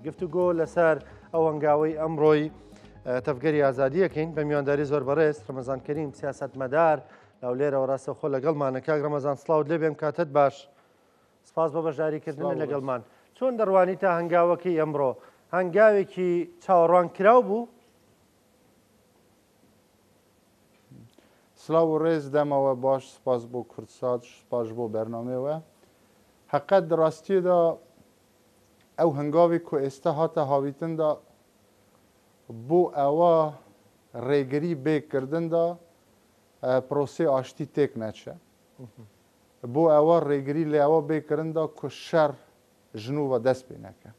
گفتوگۆ لەسەر ئەو هەنگاوەی ئەمڕۆی تەفگەری ئازادیەکەین بە میوانداری زۆر بەڕێز ڕەمەزان کەریم سیاسەتمەدار لەولێرەوە ڕاستەوخۆ لەگەڵمانە کاک ڕەمەزان سڵاوت لێ بێم کاتت باش سپاس بۆ بەشداریکردن لەگەڵمان چۆن دەڕوانی تا هەنگاوەکەی ئەمڕۆ هەنگاوێکی چاوەڕوان کراو بوو سلااو و ڕێز دەمەوە باش سپاس بۆ کورتسات سپاش بۆ بەرنامەوە حقیقت ڕاستیەدا ئەو هەنگاوی کو ئێستا هاتە هاویتندا بۆ ئەوە ڕێگری بێکردندا پرۆسێ ئاشتی تێک نەچە بۆ ئەوە ڕێگری لە ئەوە بێکردندا کو شەر ژنووە دەست پێ نەکە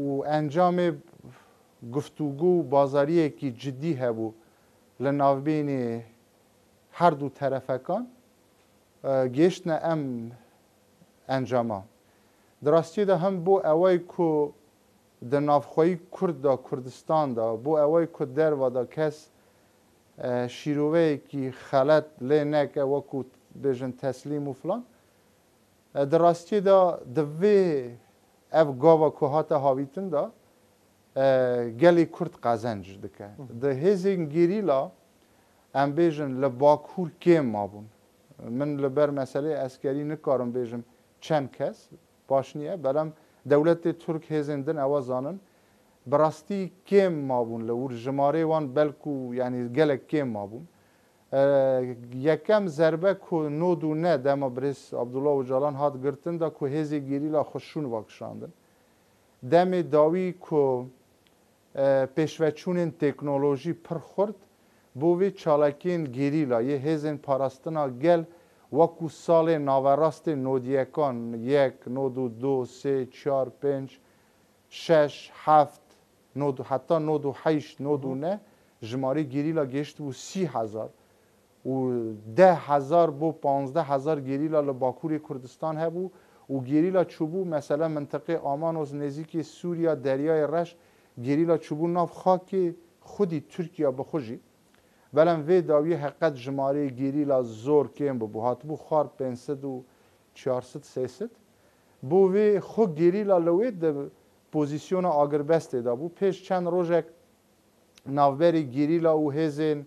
و ئەنجامێ گفتوگو و بازاریەکی جدی هەبوو لە ناوبینی هەردوو تەرەفەکان گەیشتنە ئەم ئەنجامە دراستیدا هەم بۆ ئەوەی کو دە ناوخۆیی کورددا کوردستاندا بۆ ئەوەی کو دەرەوەدا کەس شیرۆڤەیەکی خەلەت لێ نەکە وەکو بێژن تەسلیم و فلان دراستیدا دەوێ ئەv گاوا کو هاتە هاویتندا gelê Kurd qezenc dike. Di hêzên gerîla em bêjin li Bakur kêm mabûn. Min li ber meselê eskerî nikarim bêjim çend kes baş niye belem dewletê Türk hêzên din ewa zanin bi rastî kêm mabûn li wir jimarê wan belkû yanî gelek kêm mabûn. Yekem zerbe ku nod û ne dema birêz Abdullah Öcalan hat girtin da ku hêzê gerîla xweşûn vakişandin. Demê dawî ku pêşveçûnên teknolojî pir xurt بۆ vê çalakiyên gerîla yê hêzên parastina gel wekû salê naverastê nodyekan yek nod û du sê çar pênc şeş heft nod heta nod û heyşt nod û ne ji marê gerîla gêşt bû 30,000 û 10,000 bû 15,000 gerîla li Bakurê Kurdistan hebû û gerîla çûbû mesela mintiqê Amanos nêzîkê Sûriya deryayê reş gerîla çûbû nav xakê xwedî Tirkiya bixwe jî belem vê dawiyê heqet ji marê gerîla zor kêm bû hatibû xwar 500 û 400 300 bû vê xwe gerîla li wê di pozisyona agirbestê da bû pêş çend rojek navberê gerîla û hêzên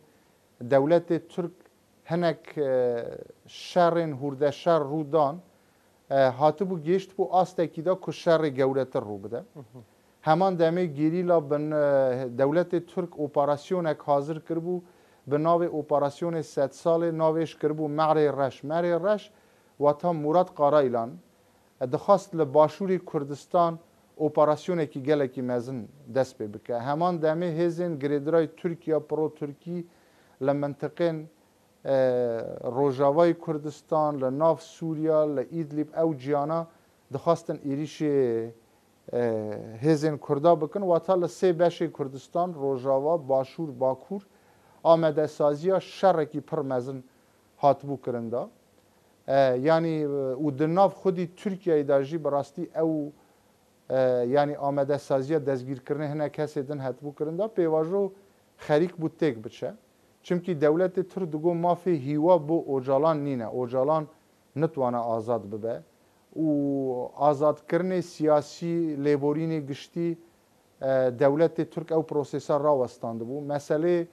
dewletê Türk hinek şerên hûrdeşer rûdan hatibû gêşt bû astekî da ku şerê gewretir rû bide heman demê gerîla bin dewletê Türk operasyyonek hazir kirbû bi navê operasyonê sed salê navêş kirbû Merê Reş. Merê Reş wata Murad Qaraylan dixwast li Başûrê Kurdistan operasyonekî gelekî mezin dest pê bike. Heman demê hêzên girêdirayê Tirkiya pro Tirkî li mintiqên Rojavayê Kurdistan li nav Sûriya li İdlib ew ciyana dixwastin êrişê hêzên Kurda bikin wata li sê beşê Kurdistan Rojava Başûr Bakur amedesaziya şerekî pir mezin hatibû kirin da yanî û di nav xwedî Tirkiyeyê da jî bi rastî ew yanî amedesaziya destgîrkirinê hinek kesê din hatibû kirin da pêvajo xerîk bû têk biçe çimkî dewletê Tir digo mafê hîwa bû Öcalan nîne Öcalan nitwane azad bibe û azadkirinê siyasî lêborînê giştî dewletê Türk ew prosesa rawestandibû meselê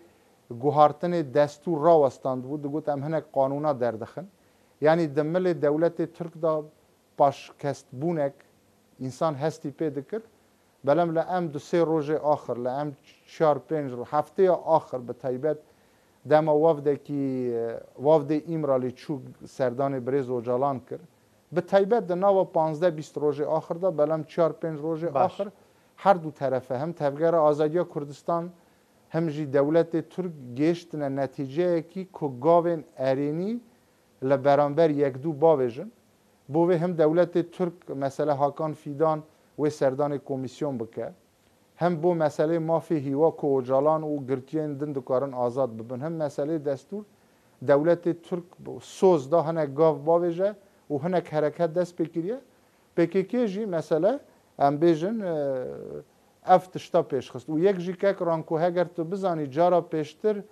guhartinê destûr rawestandibû digot em hinek qanûna derdixin yanî di milê dewletê Türk da paşkestbûnek însan hestî pê dikir belem li em du sê rojê axir li em çar pênc hefteya axir bi taybet dema wavdekî wavdê îmralê çû serdanê birêz Öcalan kir bi taybet di nava 15-20 rojê axir da belem çar pênc rojê axir her du terefe hem tevgera azadiya Kurdistan hem jî dewletê Türk gêştine netîceyekî ku gavên erênî li beramber yekdû bavêjin بۆ vê hem dewletê Türk mesele Hakan Fîdan wê serdanê komîsyon bike hem bû meselê mafê hîwa ku Öcalan û girtiyên din dikarin azad bibin hem meselê destûr dewletê Türk soz da hinek gav bavêje û hinek hereket dest pê kiriye PKK jî mesele em bêjin ev tişta pêşxist û yek jî kek ran ku heger tu bizanî cara pêştir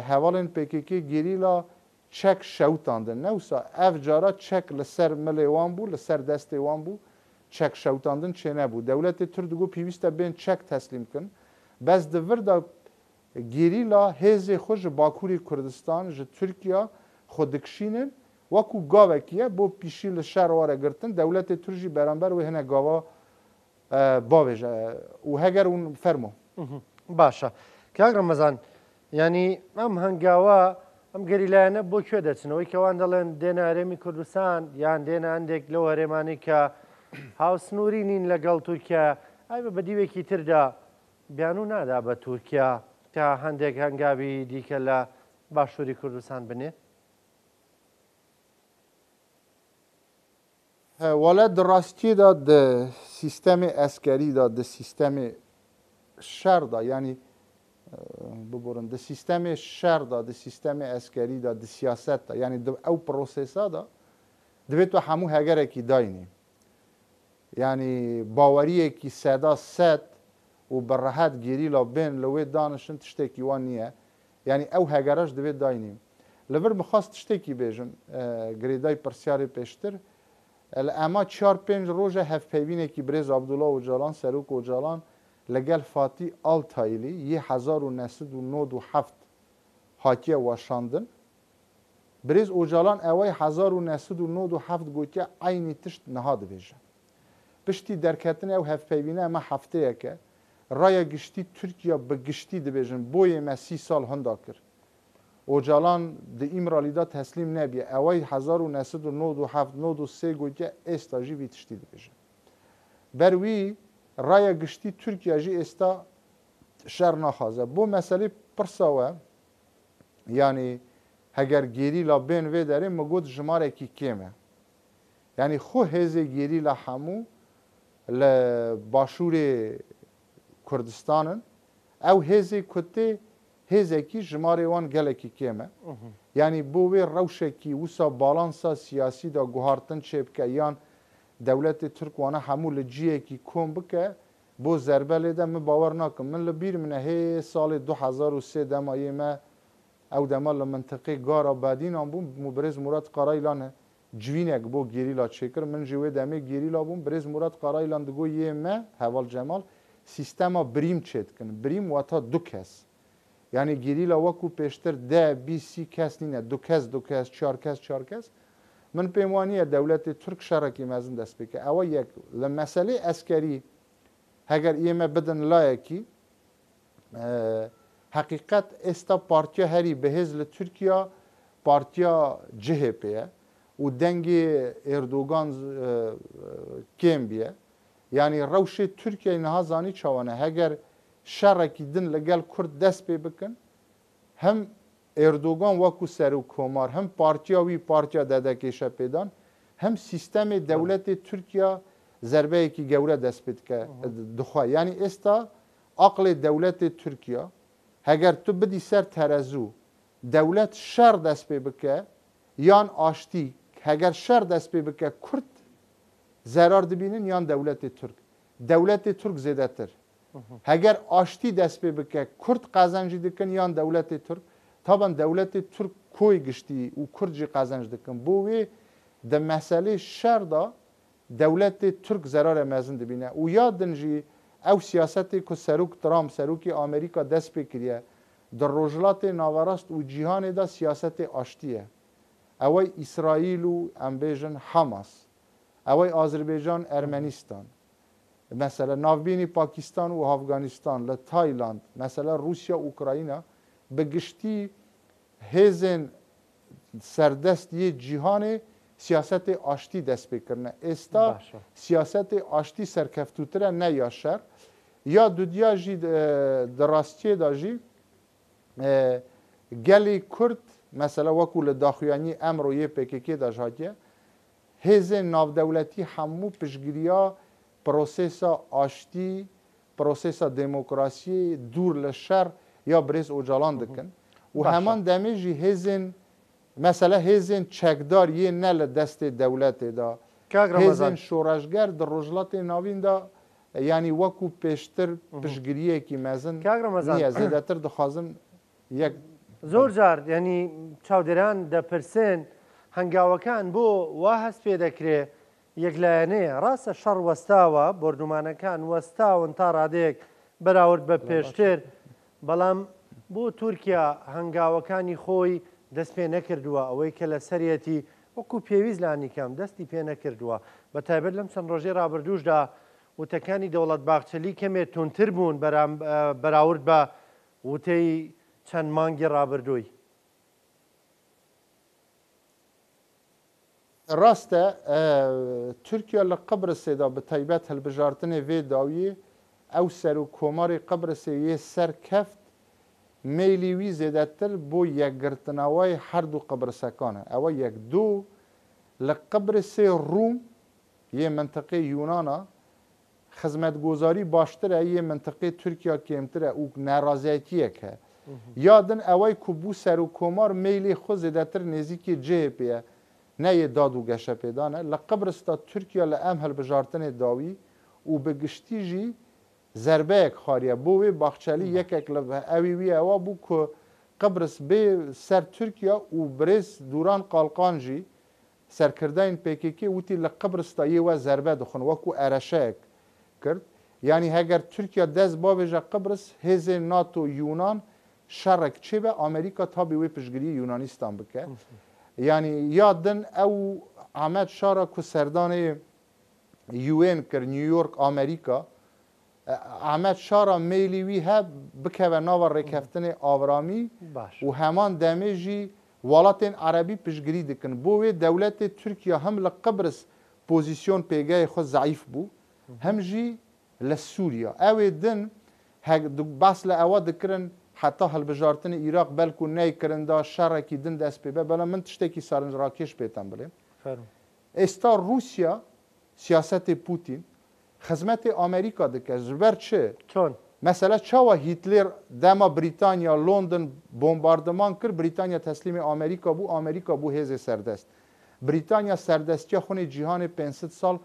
hevalên PKK gerîla çek şewtandin newsa ev cara çek li ser milê wan bû li ser destê wan bû چک شوتاندن چه نبود دولت ترک دگو پیوسته بین چک تسلیم کن بس دور دا گریلا هزه خوش باکوری کردستان ج ترکیه خودکشینن وکو گاوکیه بو پیشیل شهر واره گرتن دولت ترکی برانبر و هنه گاوا باویجه و هگر اون فرمو باشە کاک ڕەمەزان ینی ئەم هەنگاوە ئەم گەریلایەنە بۆ کوێ دەچنەوەی کەوان دەڵێن دێنە هەرێمی کوردستان یان دێنە هەندێک لەو هەرێمانی کە هاوسنووری نین لەگەڵ تورکیا ئای بە بەدیوێکی تردا بیان و نادا بە تورکیا تا هەندێک هەنگاوی دیکە لە باشووری کوردستان بنێ والا دراستی دا د سیستم اسکری دا د سیستم شهر دا یعنی ببرن د سیستم شهر دا د سیستم اسکری دا د سیاست دا یعنی او پروسسا دا دویتو همو هگره کی داینی یعنی باوریه کی صدا ست و براحت گیری لا بین لوی دانشن تشتکی وان نیه یعنی او هگرش دویت داینیم لور مخواست تشتکی بیجم گریدای پرسیاری پیشتر اما 4-5 روز هف پیوینه کی برز عبدالله اوجالان سروک اوجالان لگل فاتی آلتایلی 1997 حاکیه واشاندن برز اوجالان اوای 1997 گوتیا عینی تشت نهاد بیجه پشتی درکتن او هف پیوینه اما هفته که رای گشتی ترکیه به گشتی دبیجن بوی ما 30 سال هندا کر اوجالان د ایمرالی دا تسلیم نبیه اوای 1997 93 گوتیا استاجی وی تشتی دبیجن بروی رای گشتی ترکیه جی استا شر نخوازه بو مسئله پرساوه یعنی هگر گیری لا بین وی داره مگود جماره کی کمه یعنی خو هزه گیری لا همو لباشور کردستانن او هزه کته هزه کی جماره وان گله کی کمه یعنی بوی روشه کی وسا بالانسا سیاسی دا گوهارتن چپکه یان دولت ترک وانه همو لجیه کی کم بکه بو ضربه لیده من باور ناکم من لبیر منه هی سال 2003 دمایه ما او دما لمنطقه گارا بعدین هم بوم مبرز مراد قرایلانه جوینک بو گیریلا چکر من جوی دمه گیریلا بوم برز مراد قرایلان دگو یه ما حوال جمال سیستما بریم چید کن بریم واتا دو کس یعنی گیریلا وکو پیشتر ده بی سی کس نینه دو کس چار کس من پیمانی دولت ترک شرکی مزن دست بکه اوا یک لمسئله اسکری اگر ایمه بدن لایکی حقیقت استا پارتیا هری به هزل ترکیه پارتیا CHP'ye و دنگ اردوغان کم بیه یعنی روش ترکیه نها زانی چوانه اگر شرکی دن لگل کرد دست پی بکن هم اردوغان وکو سرو کومار هم پارتیا ددکیشه پیدان هم سیستم دولت ترکیه ضربه کی گوره دست پید که دخواه یعنی استا عقل دولت ترکیه اگر تو بدی سر ترازو دولت شر دست پی بکه یان آشتی اگر شر دست پی بکه کرد ضرر دبینن یان دولت ترک زیده تر اگر آشتی دست پی بکه کرد قازنجی دکن یان دولت ترک طبعا دولت ترک کوی گشتی و کرد جی قازنج دکن بوی ده مسئله شر دا دولت ترک ضرر مزن دبینه و یادن جی او سیاستی که سروک ترامپ سروکی آمریکا دست پی کریه در روجلات ناوراست و جهان دا سیاست آشتیه اوی اسرائیل و امبیجن حماس اوی آذربایجان ارمنستان مثلا ناوبینی پاکستان و افغانستان ل تایلند مثلا روسیا اوکراینا به گشتی هزن سردست یه جهان سیاست آشتی دست بکرنه استا سیاست آشتی سرکفتوتره نه یا شر یا دودیا جی دراستی دا جی گلی کرد مثلا وکول داخویانی امر و یه پککی دا جاکیه هزن ناودولتی همو پشگیریا پروسیسا آشتی پروسیسا دموکراسی دور لشر یا برز اوجالان دکن و همان دمیجی هزن مثلا هزن چکدار یه نل دست دولت دا هزن شورشگر در رجلات ناوین دا یعنی وکو پیشتر پشگیریه کی مزن نیه زیدتر دخوازم یک زۆر جار ینی چاودێران دەپرسن هەنگاوەکان بۆ وا هەست پێ دەکرێت یەکلایەنەیە ڕاستە شەڕ وەستاوە بردومانەکان وەستاون تا ڕادەیەک بەراورد بە پێشتر بەڵام بۆ تورکیا هەنگاوەکانی خۆی دەست پێ نەکردووە ئەوەی کە لە سەرەتی وەکو پێویست لانیکەم دەستی پێ نەکردووە بە تایبەت لەم چەند ڕۆژەی ڕابردووشدا وتەکانی دەوڵەت باخچەلی کەمێک تونتر بوون بەراورد بە وتەی چەند مانگی ڕابردووی. ڕاستە تورکیا لە قبرسێدا بە تایبەت هەلبژارتنێ vê dawiyê ew ser û komarê Qibrisê yê ser keft meylî wî zêdetir بۆ yekgirtinawayê her du Qibrisekan e ew yek du li Qibrisê Rûm yê mintiqê Yûnana xizmetgozarî baştir e yê mintiqê Tirkiya kêmtir e û neraziyetiyek he ya din ew ku bû ser û komar meylê xwe zêdetir nêzîkî CHP ye neyê dad û geşepêdan e li Qibris da Tirkiya li em hilbijartinê dawî û bi giştî jî zerbeyek xariye bo wê baxçelî yekek li evî wî ewa bû ku Qibris bê ser Tirkiya û birêz Duran Qalqan jî serkirdeyên PKK wîtî li Qibris da yê we zerbe dixwin wekû ereşeyek kird yanî heger Tirkiya dest bavêje Qibris hêzên NATO Yunan şerek çêbe Amerîka tabî wê piştgiriyê Yunanistan bike yanî ya din ew Ahmed Şara ku serdanê UN kir New York Amerîka Ahmed Şara meylî wî he bikeve nava rêkeftinê avramî û heman demê jî welatên Erebî piştgirî dikin bo wê dewletê Tirkiya hem li Qibris pozîsyon pêgehê xwe zeîf bû hem jî li Sûriya ew ê din bes li ewa dikirin heta hilbijartinê Îraq belkû neykirin da şerekî din dest pê be bela min tiştekî sarinrakêş pêtem bilêm êsta Rûsya siyasetê Putin xizmetê Amerîka dike ji ber çi mesela çawa Hitler dema Brîtanya London bombardeman kir Brîtanya teslîmê Amerîka bû Amerîka bû hêzê serdest Brîtanya serdestiya xunê cîhanê 500 sal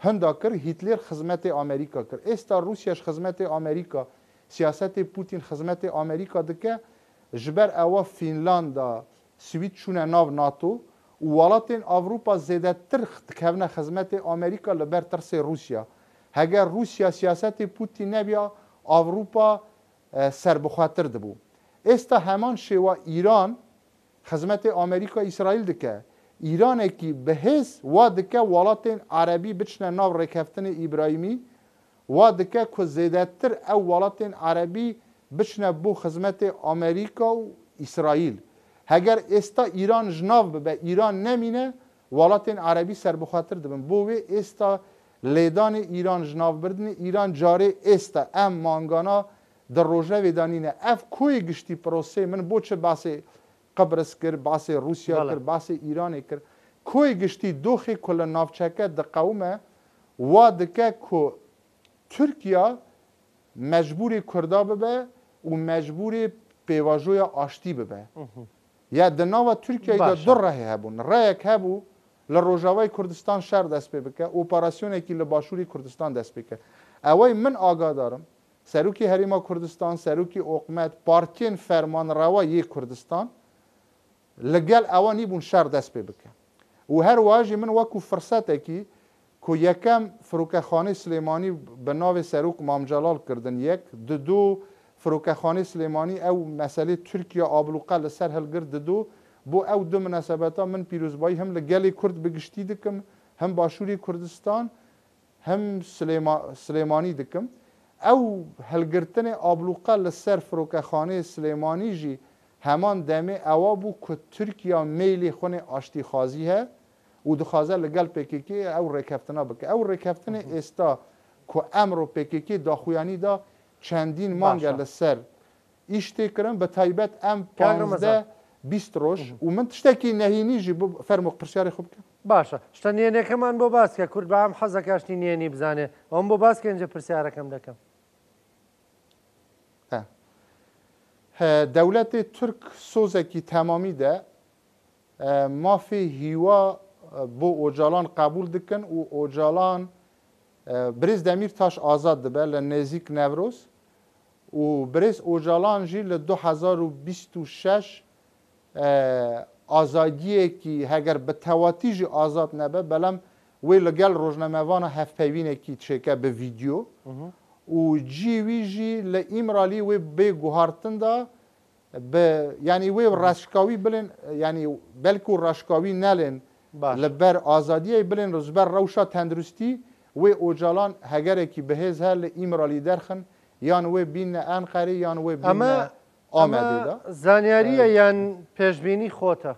hinda kir Hitler xizmetê Amerîka kir êsta Rûsya ji xizmetê Amerîka siyasetê Putin xizmetê Amerîka dike ji ber ewa Fînlanda Swîd çûne nav NATO û welatên Avrupa zêdetir dikevne xizmetê Amerîka li ber tirsê Rûsya heger Rûsya siyasetê Putin nebiya Avrupa serbixwetir dibû êsta heman şêwa Îran xizmetê Amerîka İsraîl dike Îranekî bi hêz wa dike welatên Erebî biçine nav rêkeftinê İbrahîmî wa dike ku zêdetir ew welatên Erebî biçine bo xizmetê Amerîka û İsraîl heger êsta Îran ji nav bibe Îran nemîne welatên Erebî serbixwetir dibin bo wê êsta lêdanê Îran ji navbirdinê Îran carê êsta em mangana di rojevê danîne ev koyê giştî prosê min bo çi basê Qibris kir basê Rûsya kir basê Îranê kir koyê giştî doxê ku li navçeke diqewime wa dike ku Tirkiya mecbûrê Kurda bibe û mecbûrê pêvajoya aştî bibe ya di nava Tirkiyeyê de du rehê hebûn reyek hebû li Rojavayê Kurdistan şer dest pê bike operasyonekî li Başûrê Kurdistan dest pê bike ew min agadarim Serokê Herêma Kurdistan Serokê Oqmet partiyên fermanrewa yê Kurdistan li gel ewa nîbûn şer dest pê bike û her wiha jî min wekû firsetekî ku yekem Firokexanê Silêmanî bi navê Serok Mamcelal kirdin yek di du Firokexanê Silêmanî ew meselê Tirkiya abluqa li ser hilgir di du bo ew du minasebeta min pîrozbayî hem li gelê Kurd bi giştî dikim hem Başûrê Kurdistan hem Silêmanî dikim ew hilgirtinê abluqa li ser Firokexanê Silêmanî jî heman demê ewa bû ku Tirkiya meylê xwenê aştîxwazî he û dixwaze li gel PKK ew rêkeftina bike ew rêkeftinê êsta ku emro PKK daxuyanî da çendîn mange li ser îş tê kirin bi taybet em 15-20 roj û min tiştekî nehînî jî fermo pirsyarê xwe bike باشە شتە نێنەکەمان بۆ باسکە کورد بە ئەم حەزەکەشتی نێنی بزانێ ئەوم بۆ باسکە ئەنجە پرسیارەکەم دەکەم دەولەتê Türk sozekî temamî de mafê hîwa bo Ocalan qebûl dikin û Ocalan Birêz Demirtaş azad dibe li nêzik Newroz û Birêz Ocalan jî li 2026 azadiyekî heger bi tewatî jî azad nebe belem وی لگل روزنامه‌وان هفپیوینه کی چکه به ویدیو و جیوی جی لایمرالی وی به گوهارتن دا به یعنی وی رشکاوی بلن یعنی بلکو رشکاوی نلن لبر آزادی بلن روزبر روشا تندرستی وی اوجالان هگره کی بهز هل ایمرالی درخن یان وی بین انقره یان وی بین آمده دا زانیاریه یان پیشبینی خوته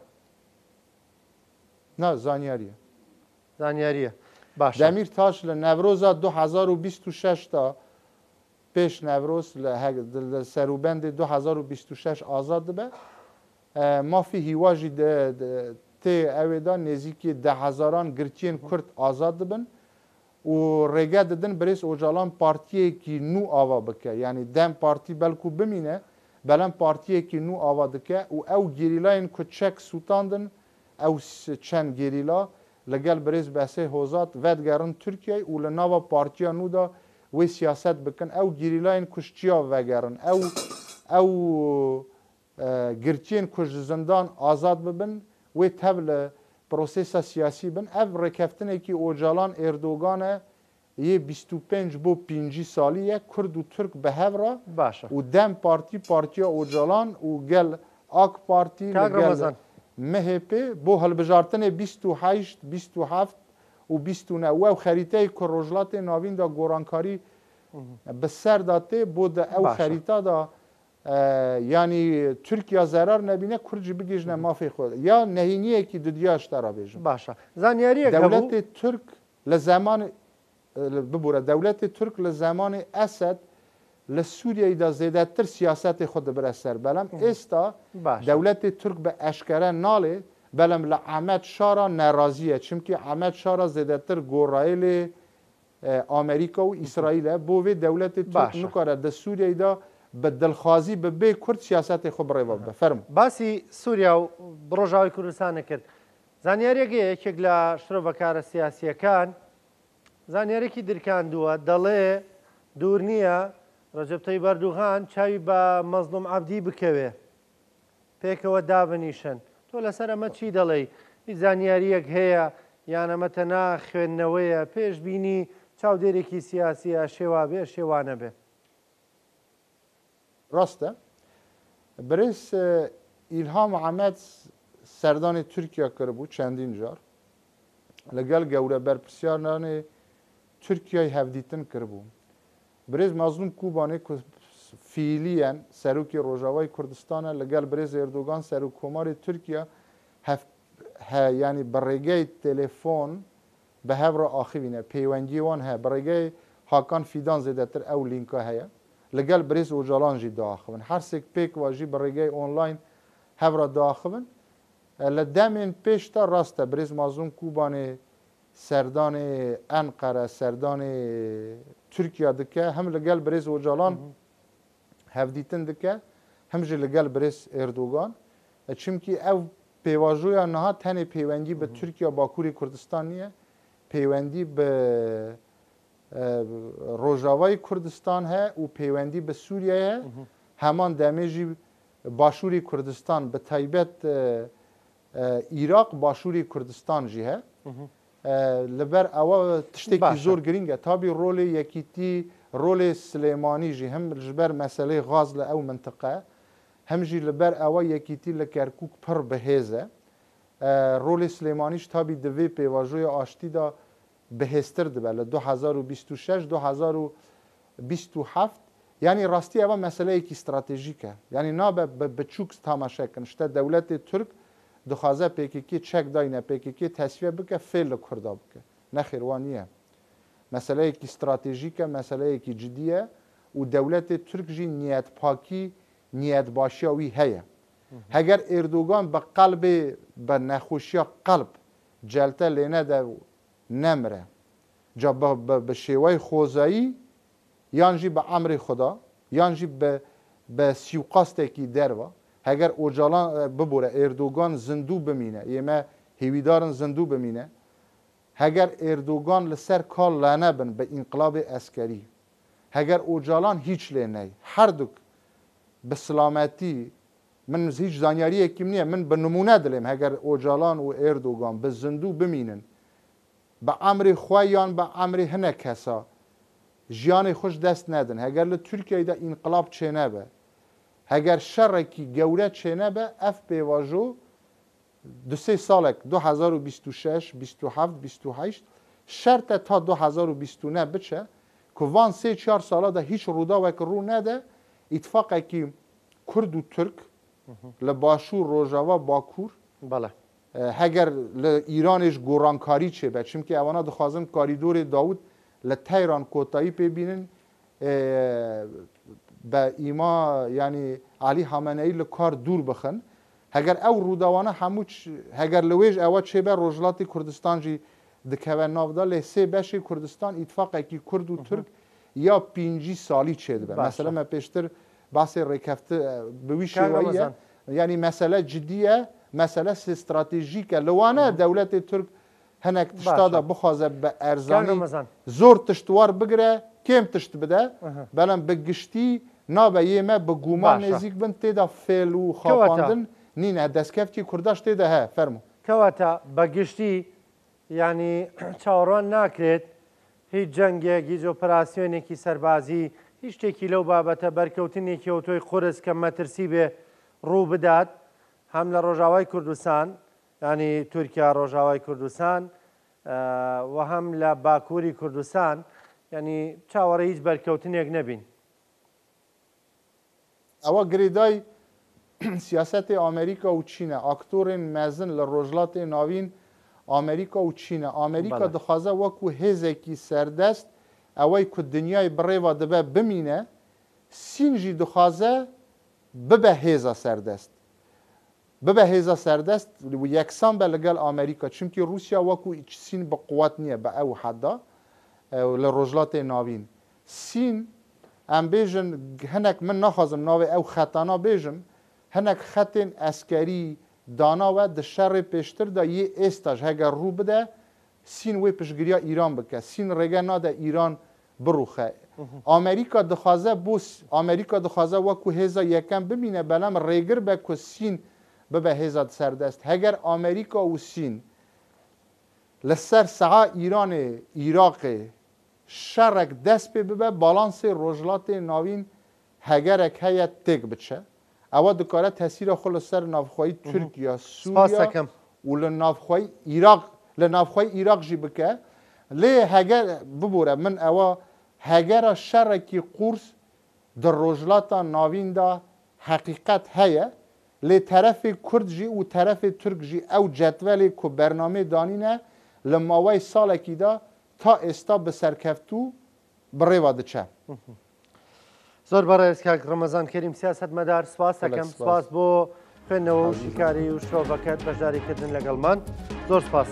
نه زانیاریه باشه دمیر تاش لنوروز 2026 تا پیش نوروز لسروبند 2026 آزاد به ما فی هیواجی تی اویدا نزیکی 10,000 گرچین کرد آزاد بن و رگه ددن بریس اوجالان پارتیه کی نو آوا بکه یعنی دم پارتی بلکو بمینه بلن پارتیه کی نو آوا دکه و او گریلاین که چک سوتاندن او چند گریلا لگل بریز بحثه حوزات ودگرن ترکیه و لناوا پارتیا نو دا وی سیاست بکن او گریلاین کشتیا وگرن او گرچین کش زندان آزاد ببن وی تبل پروسیسا سیاسی بن او رکفتنه که اوجالان اردوگانه یه 25 بو 5 سالیه کرد و ترک به هفرا باشه و دم پارتیا اوجالان و گل آک پارتی لگل مهپه بو هلبجارتن 28 27 و 29 و خریطه که روجلات ناوین دا گورانکاری به سر داته بود او خریطه دا یعنی ترکیه ضرر نبینه کرجی بگیجنه مافی خود یا نهینیه که دودیاش ترا بیجن باشه زانیاریه دولت ترک لزمان ببوره دولت ترک لزمان اسد لسوریه دا زیده تر سیاست خود بر سر بلم استا دولت ترک به اشکره ناله بلم لعمد شارا نرازیه چونکه عمد شارا زیده تر گورایل امریکا و اسرائیل بوی دولت ترک نکاره دا سوریه دا به دلخوازی به بی کرد سیاست خود برای بفرم باسی سوریا و بروژاوی کردستان کرد زانیاریەکە یەکێک لە شرۆ بەکارە سیاسیەکان زانیارێکی درکاندووە دەڵێ دوور نییە ڕەجەب تەیب ئەردوغان چاوی بە مەزلوم عەبدی بکەوێ پێکەوە دابنیشن تۆ لەسەر ئەمە چی دەڵێی هیچ زانیاریەک هەیە یان ئەمە تەنها خوێندنەوەیە پێشبینی چاودێرێکی سیاسیە شێوا بێ شێوانە بێ راسته برس ایلهام عمد سردان ترکیه کرده بود چندین جار لگل گوره برپرسیاران ترکیه هفدیتن کرده بود برز مظلوم کوبانه که فعلیاً سروکی روجاوای کردستان لگل برز اردوگان سروک کمار ترکیه یعنی برگه تلفن به هفر آخوینه پیوندی وان ها برگه هاکان فیدان زده تر او لینکا هیا لگل برز اوجالان جی داخون هر سک پیک واجی برگه اونلاین هفر داخون لدمین پیشتا راسته برز مظلوم کوبانه سردان انقره سردان ترکیه دکه هم لگل برز اوجالان هفدیتن دکه هم جی لگل برز اردوگان چونکی او پیواجویا نها تنه پیوندی به ترکیه باکوری کردستان نیه پیوندی به روجاوای کردستان ها و پیوندی به سوریه ها همان دمیجی باشوری کردستان به تایبت عراق باشوری کردستان جی ها لبر اوا تشتکی زور گرینگه تابی رول یکیتی رول سلیمانی جی هم جبر مسئله غاز او منطقه هم جی لبر اوا یکیتی لکرکوک پر بهزه رول سلیمانیش تابی دوی پیواجوی آشتی دا بهستر دبه ل 2026 2027 یعنی راستی اوا مسئله ایک استراتژیکه یعنی نا به چوکس تماشا کن شته دولت ترک دخوازه پیکی چک داینه پیکی تصفیه بکه فعل کرده بکه نه خیروانیه مسئله ایک استراتژیکه مسئله ایک جدیه و دولت ترک جی نیت پاکی نیت باشیاوی هیا اگر اردوگان به قلب به نخوشی قلب جلته لینه ده نمره جا به شیوه خوزایی یانجی به امر خدا یانجی به سیوقاسته کی دروا اگر اوجالان ببوره اردوگان زندو بمینه یما هیویدارن زندو بمینه اگر اردوگان لسر کال لانه بن به انقلاب عسکری اگر اوجالان هیچ لینه هر دوک به سلامتی من هیچ زانیاری کم نیه من به نمونه دلیم اگر اوجالان و اردوگان به زندو بمینن بە ئەمری خۆیان بە ئەمری هەنە کەسا ژیانی خۆش دەست نەدن هەگەر لە تورکیایدا ئینقلاب چێ نەبە هەگەر شەڕێکی گەورە چێ نەبە ئەف پێواژۆ دو سێ ساڵێک 2026 27 28 شەرتە تا 2029 بچە که وان سێ چوار ساڵەدا هیچ ڕووداوێک ڕوو نەدە ئیتفاقێکی کورد و تورک لە باشوور ڕۆژاوا باکوور بەڵێ هەگەر لە ئیرانیش گۆڕانکاری چێبە چونکە ئەوانە دەخوازن کاریدۆری داود لە تەیران کۆتایی پێبینن بە ئیما ینی علی هەمەنەیی لە کار دوور بخن هەگەر ئەو ڕووداوانە هەموو هەگەر لەوێژ ئەوە چێبە ڕۆژهەڵاتی کوردستانجی دکەوە ناودا لێ سێ بەشی کوردستان ئیتفاقێکی کورد و تورک یا پینجی ساڵی چێ دەبێت مەسەلە مە پێشتر باسی ڕێکەفتە بوی شێوەیە ینی مەسەلە جدیە مەسەلە استراتیژیکە لەوانە دەولەتی تورک هەنێک تشتادا بخوازە بە ئەرزانی زۆر تشتوار بگرە کێم تشت بدە بەڵام بە گشتی نابە ئێمە بە گومان نێزیک بن تێدا فێل و خاپاندن نینە دەستکەفتی کورداش تێدا هەیە فەرموو کەواتە بە گشتی ینی چاوەڕوان ناکرێت هیچ جەنگێک هیچ ئۆپەراسیۆنێکی سەربازی هیچ شتێکی لەو بابەتە بەرکەوتنێکی ئۆتۆی قورس کە مەترسی بێ ڕوو بدات هەم لە ڕۆژاوای کوردستان ینی تورکیا ڕۆژاوای کوردستان و هەم لە باکووری کوردستان ینی چاوەڕێ هیچ بەرکەوتنێک نەبین ئەوە گرێدای سیاسەتی ئامریکا و چینە ئاکتۆرên مەزن لە ڕۆژهەڵاتی ناوین ئامریکا و چینە ئامریکا دەخوازە وەکو هێزێکی سەردەست ئەوەی کو دنیای بڕێوە دەبێ بمینە سینژی دخوازە ببە هێزە سەردەست ببە هێزە سەردەست یەکسان بە لەگەڵ ئامریکا چونکی رووسیا وەکو سین بە قووەت نییە بە ئەو حەدا لە ڕۆژهەڵاتی ناوین سین ئەم بێژن هەنێک من ناخوازم ناوێ ئەو خەتانە بێژم هەنێک خەتێن ئەسکەری داناوە د شەڕێ پێشتردا یê ئێستاش هەگەر ڕوو بدە سین وێ پشتگiriya ئیران بکە سین ڕێگە نادە ئیران بڕوخە ئامریکا دخوازە بۆ ئامریکا دخوازە وەکو هێزە یەکەم ببینە بەلام ڕێگر بە کو سین ببە هێزە سەردەست هەگەر ئامریکا و سین لەسەر سەعا ئیرانê عێراقê شەڕێک دەست پێ ببە باڵانسê ڕۆژهەڵاتê navîn هەگەرێک هەیە تێک بچە ئەوە دکارە تەسیرە خۆ لەسەر ناوخۆی تورکیا سووریا و لە ناوخۆی عێراق لە ناوخۆی عێراق ژی بکە لێ هەگەر ببوورە من ئەوە هەگەرە شەڕێکی قورس د ڕۆژهەڵاتە ناویندا حەقیقەت هەیە لێ تەرەفی کورد ژی و تەرەفی تورک ژی ئەو جەدوەلێ کو بەرنامەی دانینە لە ماوەی ساڵێکیدا تا ئێستا بە سەرکەفتوو بڕێوە دەچە زۆر بەڕێز کاک ڕەمەزان کەریم سیاسەتمەدار سپاس دەکەم سپاس بۆ خوێندنەوە و شیکاری و شرۆڤەکەت بەشداریکردن لەگەڵمان زۆر سپاس